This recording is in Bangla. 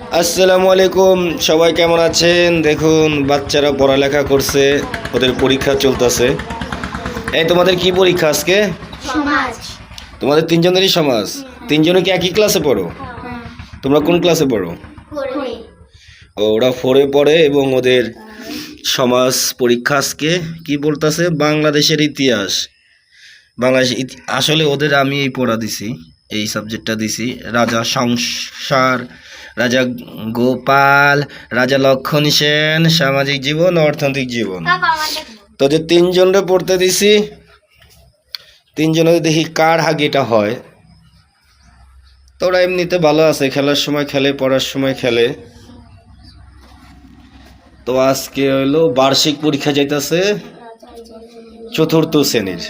আসসালামু আলাইকুম, সবাই কেমন আছেন? দেখুন বাচ্চারা পড়ালেখা করছে, ওদের পরীক্ষা চলতেছে। এই তোমাদের কি পরীক্ষা আজকে? সমাজ। তোমাদের তিনজনেরই সমাজ। তিনজনে কি একই ক্লাসে পড়ো? তোমরা কোন ক্লাসে পড়ো? পড়ে। ওরা 4-এ পড়ে এবং ওদের সমাজ পরীক্ষা আজকে কি বলতেছে? বাংলাদেশের ইতিহাস। আসলে ওদের আমি এই পড়া দিছি, এই সাবজেক্টটা দিছি। রাজা সংসার, রাজা গোপাল, রাজা লক্ষণ সেন, সামাজিক জীবন, অর্থনৈতিক জীবন। তো যে তিনজনরে পড়তে দিছি, তিনজনে দেখি কার হাগিটা হয়। তো ওরা এমনিতে ভালো আছে, খেলার সময় খেলে, পড়ার সময় খেলে। তো আজকে হইলো বার্ষিক পরীক্ষা যাইতেছে 4র্থ শ্রেণীর।